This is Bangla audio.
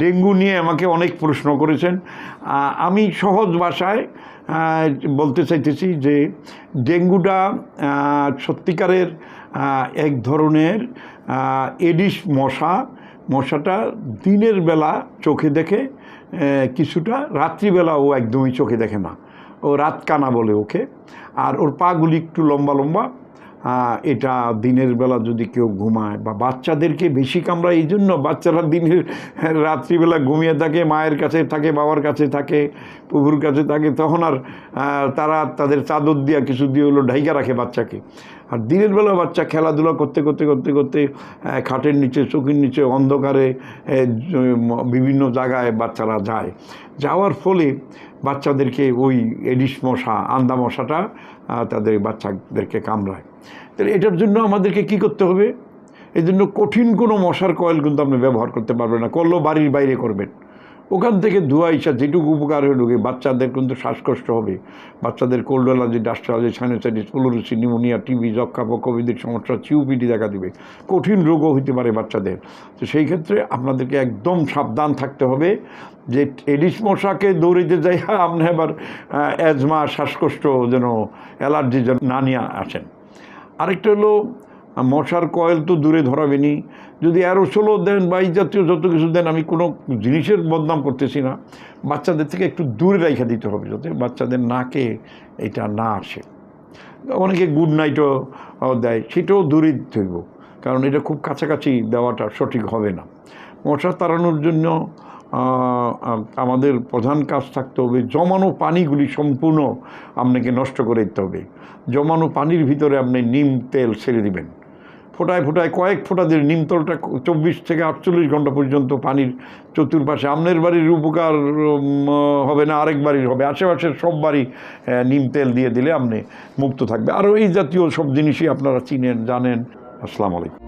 ডেঙ্গু নিয়ে আমাকে অনেক প্রশ্ন করেছেন। আমি সহজ ভাষায় বলতে চাইতেছি যে ডেঙ্গুটা সত্যিকারের এক ধরনের এডিস মশাটা দিনের বেলা চোখে দেখে কিছুটা, রাত্রিবেলা ও একদমই চোখে দেখে না, ও রাত কানা বলে ওকে। আর ওর পাগুলি একটু লম্বা লম্বা। এটা দিনের বেলা যদি কেউ ঘুমায় বা বাচ্চাদেরকে বেশি কামড়ায়, এই জন্য বাচ্চারা রাত্রিবেলা ঘুমিয়ে থাকে, মায়ের কাছে থাকে, বাবার কাছে থাকে, প্রভুর কাছে থাকে, তখন আর তারা তাদের চাদর দিয়া কিছু দিয়ে হলো ঢাইকা রাখে বাচ্চাকে। আর দিনের বেলা বাচ্চা খেলাধুলা করতে করতে করতে করতে খাটের নিচে, চোখের নিচে, অন্ধকারে বিভিন্ন জায়গায় বাচ্চারা যায়, যাওয়ার ফলে বাচ্চাদেরকে ওই এডিস মশা, আন্দা মশাটা তাদের বাচ্চাদেরকে কামড়ায়। তাহলে এটার জন্য আমাদেরকে কি করতে হবে? এই জন্য কঠিন কোনো মশার কয়েল কিন্তু আপনি ব্যবহার করতে পারবেন না, করলেও বাড়ির বাইরে করবেন। ওখান থেকে ধোঁয়া ইচ্ছা যেটুকু উপকার হয়ে ঢুকে, বাচ্চাদের কিন্তু শ্বাসকষ্ট হবে, বাচ্চাদের cold allergy, dust allergy, sinusitis, fluorosis, pneumonia, TB, যক্ষা, প্রকোপিদের সমস্যা, সিওপিডি দেখা দিবে, কঠিন রোগও হইতে পারে বাচ্চাদের। তো সেই ক্ষেত্রে আপনাদেরকে একদম সাবধান থাকতে হবে যে এডিস মশাকে দৌড়িতে যাই আপনি এবার অ্যাজমা, শ্বাসকষ্ট যেন, অ্যালার্জি যেন না নিয়ে আসেন। আরেকটা হলো মশার কয়েল তো দূরে ধরাবেনি, যদি অ্যারোসোলও দেন বা এই জাতীয় যত কিছু দেন, আমি কোনো জিনিসের বদনাম করতেছি না, বাচ্চাদের থেকে একটু দূরে রেখে দিতে হবে যাতে বাচ্চাদের নাকে এটা না আসে। অনেকে গুড নাইটও দেয়, সেটাও দূরে দিতে হইব, কারণ এটা খুব কাছাকাছি দেওয়াটা সঠিক হবে না। মশা তাড়ানোর জন্য আমাদের প্রধান কাজ থাকতে হবে জমানো পানিগুলি সম্পূর্ণ আপনাকে নষ্ট করে দিতে হবে। জমানো পানির ভিতরে আপনি নিম তেল ছেড়ে দিবেন, ফোটায় ফোটায় কয়েক ফোঁটা দিয়ে নিম তেলটা 24 থেকে 48 ঘন্টা পর্যন্ত পানির চতুর্পাশে, আপনার বাড়ির উপকার হবে না, আরেক বাড়ির হবে, আশেপাশের সব বাড়ি নিম তেল দিয়ে দিলে আপনি মুক্ত থাকবে। আরও এই জাতীয় সব জিনিসই আপনারা চিনেন, জানেন। আসসালামু আলাইকুম।